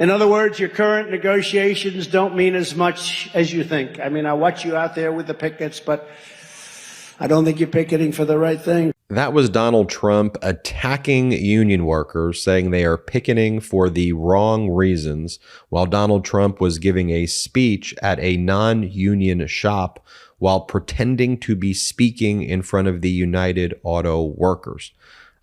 In other words, your current negotiations don't mean as much as you think. I mean, I watch you out there with the pickets, but I don't think you're picketing for the right thing. That was Donald Trump attacking union workers, saying they are picketing for the wrong reasons, while Donald Trump was giving a speech at a non-union shop while pretending to be speaking in front of the United Auto Workers.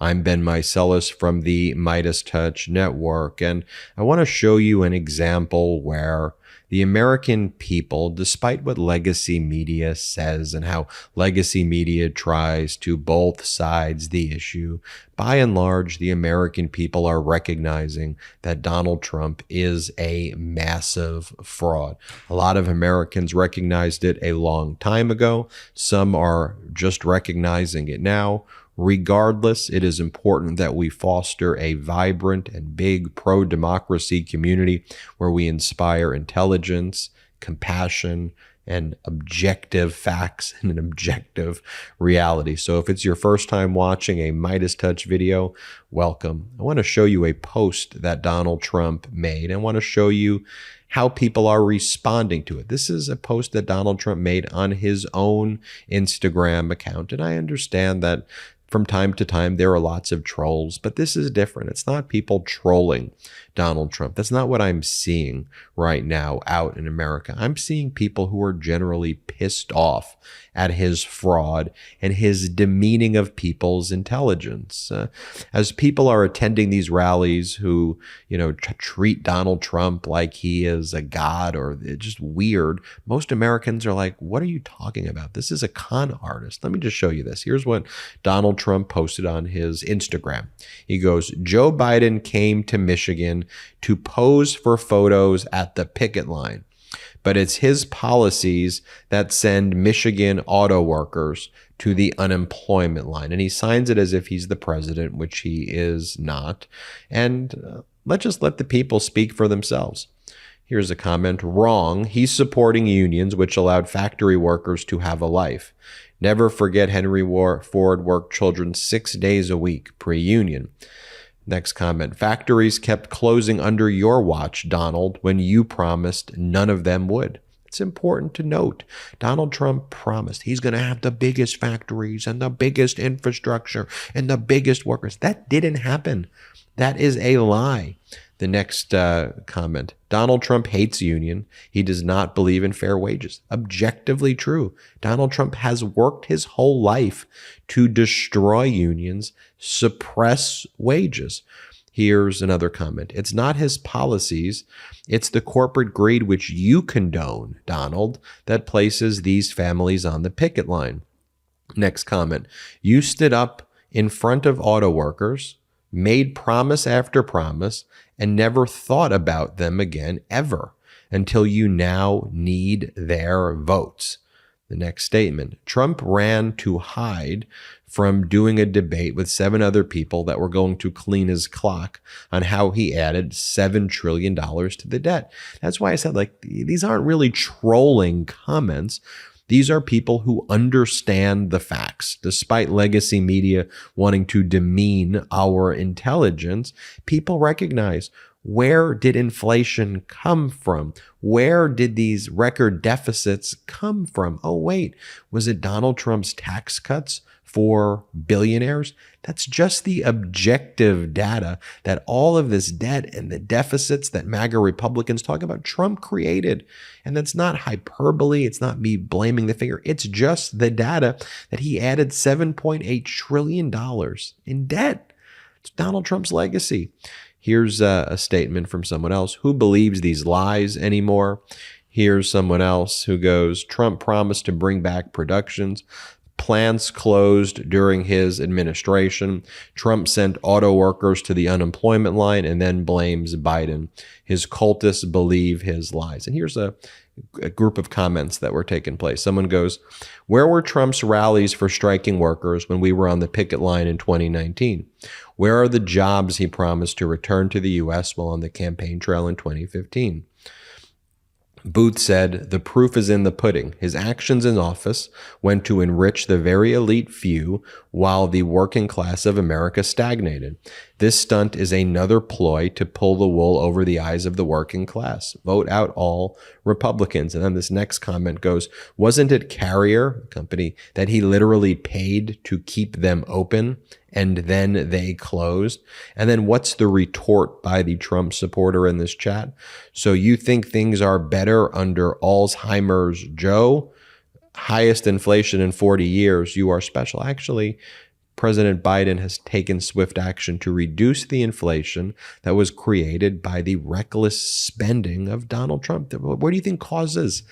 I'm Ben Meiselas from the MeidasTouch network, and I want to show you an example where the American people, despite what legacy media says and how legacy media tries to both sides the issue, by and large, the American people are recognizing that Donald Trump is a massive fraud. A lot of Americans recognized it a long time ago. Some are just recognizing it now. Regardless, it is important that we foster a vibrant and big pro-democracy community where we inspire intelligence, compassion, and objective facts and an objective reality. So if it's your first time watching a MeidasTouch video, welcome. I want to show you a post that Donald Trump made. I want to show you how people are responding to it. This is a post that Donald Trump made on his own Instagram account. And I understand that from time to time, there are lots of trolls, but this is different. It's not people trolling Donald Trump. That's not what I'm seeing right now out in America. I'm seeing people who are generally pissed off at his fraud and his demeaning of people's intelligence. As people are attending these rallies who, treat Donald Trump like he is a god or just weird, most Americans are like, what are you talking about? This is a con artist. Let me just show you this. Here's what Donald Trump posted on his Instagram. He goes, Joe Biden came to Michigan to pose for photos at the picket line, but it's his policies that send Michigan auto workers to the unemployment line. And he signs it as if he's the president, which he is not. And let's just let the people speak for themselves. Here's a comment. Wrong. He's supporting unions, which allowed factory workers to have a life. Never forget Henry Ford worked children 6 days a week, pre-union. Next comment. Factories kept closing under your watch, Donald, when you promised none of them would. It's important to note, Donald Trump promised he's going to have the biggest factories and the biggest infrastructure and the biggest workers. That didn't happen. That is a lie. The next comment. Donald Trump hates union. He does not believe in fair wages. Objectively true. Donald Trump has worked his whole life to destroy unions, suppress wages. Here's another comment. It's not his policies. It's the corporate greed which you condone, Donald, that places these families on the picket line. Next comment. You stood up in front of auto workers, made promise after promise, and never thought about them again ever until you now need their votes. The next statement, Trump ran to hide from doing a debate with 7 other people that were going to clean his clock on how he added $7 trillion to the debt. That's why I said, these aren't really trolling comments. These are people who understand the facts. Despite legacy media wanting to demean our intelligence, people recognize, where did inflation come from? Where did these record deficits come from? Oh, wait, was it Donald Trump's tax cuts for billionaires? That's just the objective data that all of this debt and the deficits that MAGA Republicans talk about, Trump created. And that's not hyperbole. It's not me blaming the figure. It's just the data that he added $7.8 trillion in debt. It's Donald Trump's legacy. Here's a statement from someone else. Who believes these lies anymore? Here's someone else who goes, Trump promised to bring back productions. Plants closed during his administration. Trump sent auto workers to the unemployment line and then blames Biden. His cultists believe his lies. And here's a group of comments that were taking place. Someone goes, where were Trump's rallies for striking workers when we were on the picket line in 2019? Where are the jobs he promised to return to the U.S. while on the campaign trail in 2015? Booth said, "The proof is in the pudding. His actions in office went to enrich the very elite few while the working class of America stagnated. This stunt is another ploy to pull the wool over the eyes of the working class. Vote out all Republicans." And then this next comment goes, "Wasn't it Carrier, a company that he literally paid to keep them open, and then they closed?" And then what's the retort by the Trump supporter in this chat? "So you think things are better under Alzheimer's Joe? Highest inflation in 40 years. You are special." Actually, President Biden has taken swift action to reduce the inflation that was created by the reckless spending of Donald Trump. Where do you think causes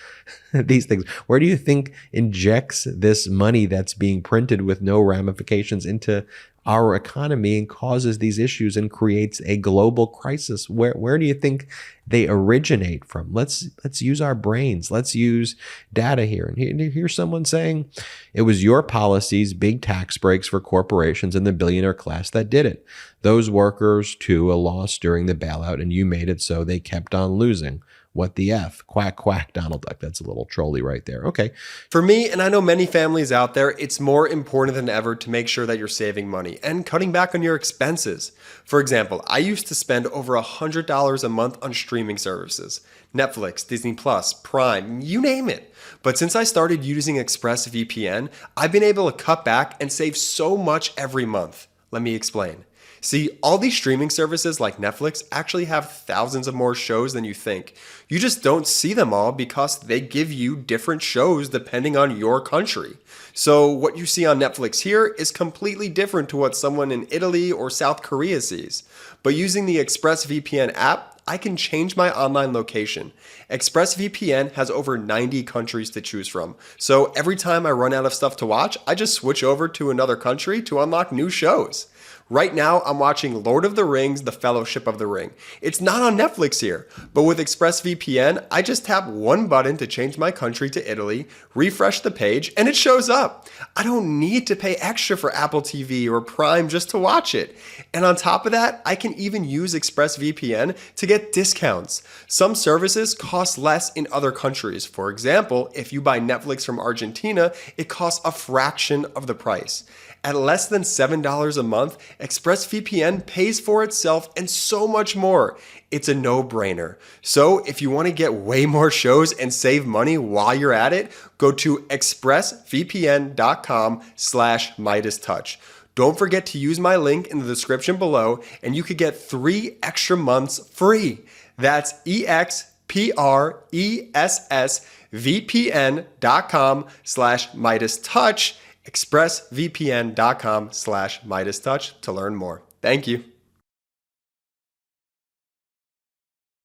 these things? Where do you think injects this money that's being printed with no ramifications into our economy and causes these issues and creates a global crisis? Where do you think they originate from? Let's use our brains. Let's use data here. And here's someone saying, "It was your policies, big tax breaks for corporations and the billionaire class that did it. Those workers too, a loss during the bailout, and you made it so they kept on losing. What the F? Quack, quack, Donald Duck." That's a little trolly right there. Okay. For me, and I know many families out there, it's more important than ever to make sure that you're saving money and cutting back on your expenses. For example, I used to spend over $100 a month on streaming services. Netflix, Disney Plus, Prime, you name it. But since I started using ExpressVPN, I've been able to cut back and save so much every month. Let me explain. See, all these streaming services like Netflix actually have thousands of more shows than you think. You just don't see them all because they give you different shows depending on your country. So what you see on Netflix here is completely different to what someone in Italy or South Korea sees. But using the ExpressVPN app, I can change my online location. ExpressVPN has over 90 countries to choose from. So every time I run out of stuff to watch, I just switch over to another country to unlock new shows. Right now, I'm watching Lord of the Rings, The Fellowship of the Ring. It's not on Netflix here, but with ExpressVPN, I just tap one button to change my country to Italy, refresh the page, and it shows up. I don't need to pay extra for Apple TV or Prime just to watch it. And on top of that, I can even use ExpressVPN to get discounts. Some services cost less in other countries. For example, if you buy Netflix from Argentina, it costs a fraction of the price. At less than $7 a month, ExpressVPN pays for itself and so much more. It's a no-brainer. So if you want to get way more shows and save money while you're at it, go to expressvpn.com/MeidasTouch. Don't forget to use my link in the description below and you could get 3 extra months free. That's expressvpn.com/MeidasTouch. expressvpn.com/MeidasTouch to learn more. Thank you.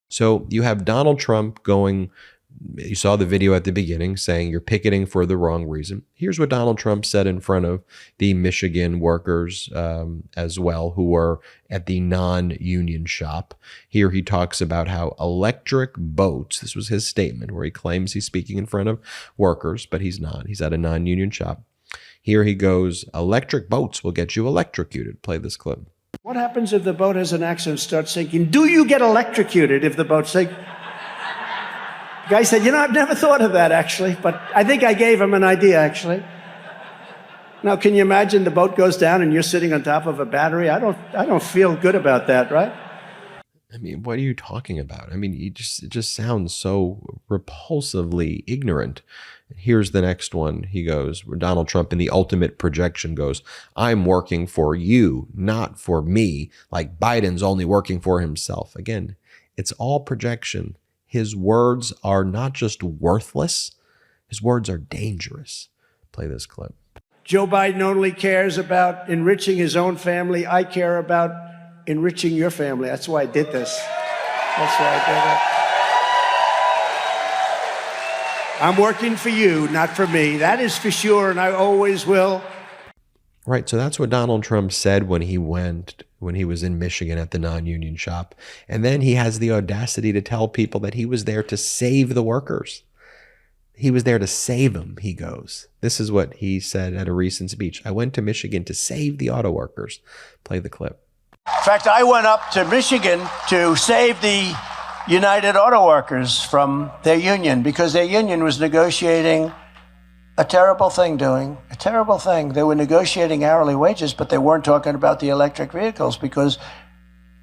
So you have Donald Trump going, you saw the video at the beginning saying you're picketing for the wrong reason. Here's what Donald Trump said in front of the Michigan workers as well, who were at the non-union shop. Here he talks about how electric boats, this was his statement where he claims he's speaking in front of workers, but he's not. He's at a non-union shop. Here he goes, "Electric boats will get you electrocuted." Play this clip. What happens if the boat has an accident, starts sinking? Do you get electrocuted if the boat sinks? The guy said, I've never thought of that, actually, but I think I gave him an idea, actually. Now, can you imagine the boat goes down and you're sitting on top of a battery? I don't feel good about that, right? I mean, what are you talking about? I mean, it just sounds so repulsively ignorant. Here's the next one. He goes, Donald Trump in the ultimate projection goes, "I'm working for you, not for me, like Biden's only working for himself." Again, it's all projection. His words are not just worthless, his words are dangerous. Play this clip. Joe Biden only cares about enriching his own family. I care about enriching your family. That's why I did this. That's why I did it. I'm working for you, not for me. That is for sure, and I always will. Right, so that's what Donald Trump said when he was in Michigan at the non-union shop. And then he has the audacity to tell people that he was there to save the workers. He was there to save them, he goes. This is what he said at a recent speech. "I went to Michigan to save the auto workers." Play the clip. In fact, I went up to Michigan to save the United Auto Workers from their union because their union was negotiating a terrible thing a terrible thing. They were negotiating hourly wages, but they weren't talking about the electric vehicles because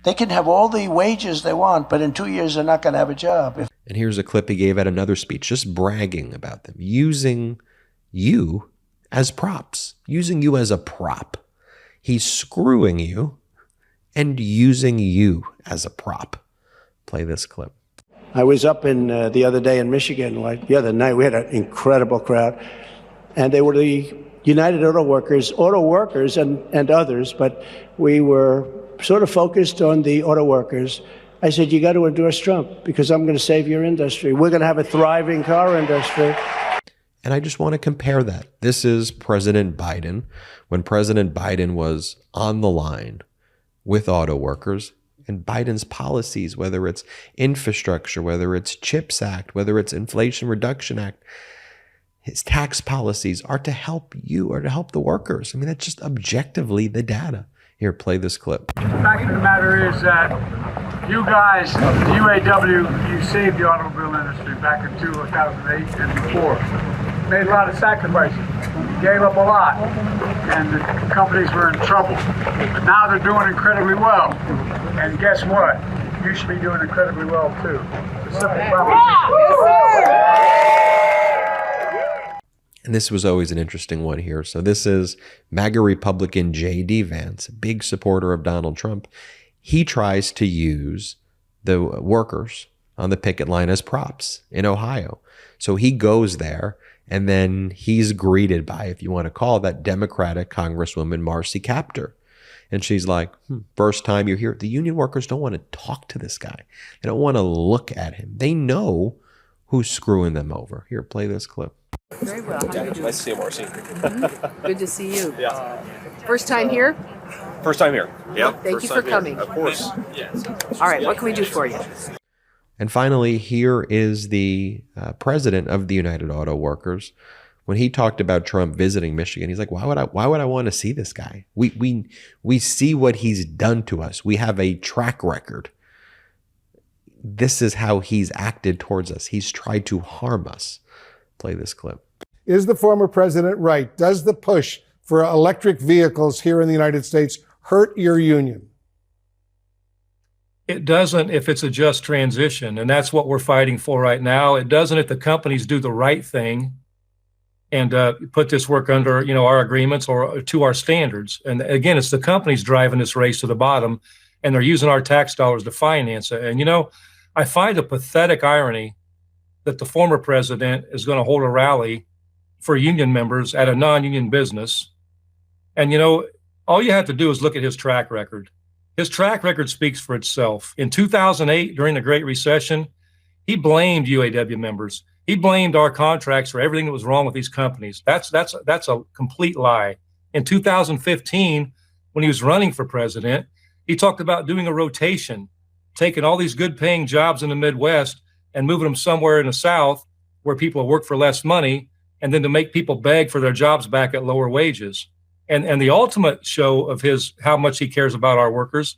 they can have all the wages they want, but in 2 years they're not going to have a job. And here's a clip he gave at another speech, just bragging about them, using you as props, using you as a prop. He's screwing you and using you as a prop. Play this clip. I was up in the other day in Michigan, like the other night. We had an incredible crowd, and they were the United Auto Workers and others, but we were sort of focused on the auto workers. I said, you got to endorse Trump because I'm going to save your industry. We're going to have a thriving car industry. And I just want to compare that. This is President Biden. When President Biden was on the line with auto workers, and Biden's policies, whether it's infrastructure, whether it's CHIPS Act, whether it's Inflation Reduction Act, his tax policies are to help you or to help the workers. I mean, that's just objectively the data. Here, play this clip. The fact of the matter is that you guys, the UAW, you saved the automobile industry back in 2008 and before. Made a lot of sacrifices, gave up a lot, and the companies were in trouble. But now they're doing incredibly well. And guess what? You should be doing incredibly well too. The simple proposition. And this was always an interesting one here. So this is MAGA Republican J.D. Vance, a big supporter of Donald Trump. He tries to use the workers on the picket line as props in Ohio. So he goes there, and then he's greeted by, if you want to call that, Democratic Congresswoman Marcy Kaptur. And she's like, first time you're here. The union workers don't want to talk to this guy. They don't want to look at him. They know who's screwing them over. Here, play this clip. Very well. How are you doing? Nice to see you, Marcy. Good to see you. Yeah. First time here? First time here. Yeah. Thank you for coming. Of course. All right, what can we do for you? And finally, here is the president of the United Auto Workers. When he talked about Trump visiting Michigan, he's like, why would I want to see this guy? We see what he's done to us. We have a track record. This is how he's acted towards us. He's tried to harm us. Play this clip. Is the former president right? Does the push for electric vehicles here in the United States hurt your union? It doesn't if it's a just transition, and that's what we're fighting for right now. It doesn't if the companies do the right thing and put this work under, our agreements or to our standards. And again, it's the companies driving this race to the bottom, and they're using our tax dollars to finance it. And I find a pathetic irony that the former president is going to hold a rally for union members at a non-union business. And, all you have to do is look at his track record. His track record speaks for itself. In 2008, during the Great Recession, he blamed UAW members. He blamed our contracts for everything that was wrong with these companies. That's a complete lie. In 2015, when he was running for president, he talked about doing a rotation, taking all these good paying jobs in the Midwest and moving them somewhere in the South where people work for less money, and then to make people beg for their jobs back at lower wages. And the ultimate show of how much he cares about our workers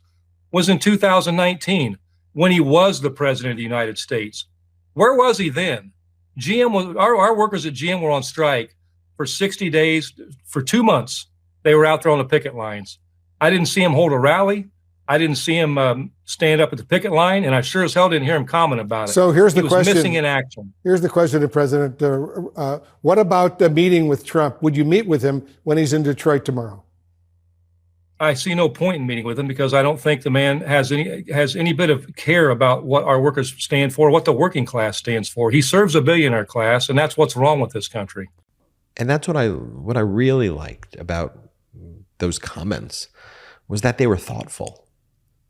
was in 2019 when he was the president of the United States. Where was he then? Our workers at GM were on strike for 60 days, for 2 months. They were out there on the picket lines. I didn't see him hold a rally. I didn't see him stand up at the picket line, and I sure as hell didn't hear him comment about it. So here's the question. He was missing in action. Here's the question to President. What about the meeting with Trump? Would you meet with him when he's in Detroit tomorrow? I see no point in meeting with him because I don't think the man has any bit of care about what our workers stand for, what the working class stands for. He serves a billionaire class, and that's what's wrong with this country. And that's what I really liked about those comments was that they were thoughtful.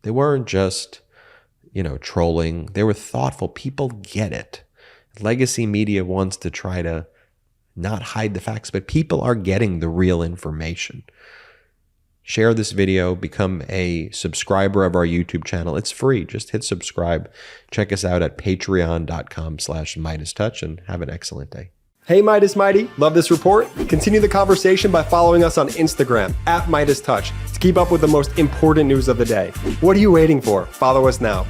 They weren't just, trolling. They were thoughtful. People get it. Legacy media wants to try to not hide the facts, but people are getting the real information. Share this video, become a subscriber of our YouTube channel. It's free. Just hit subscribe. Check us out at patreon.com/MeidasTouch and have an excellent day. Hey Midas Mighty, love this report? Continue the conversation by following us on Instagram at MeidasTouch to keep up with the most important news of the day. What are you waiting for? Follow us now.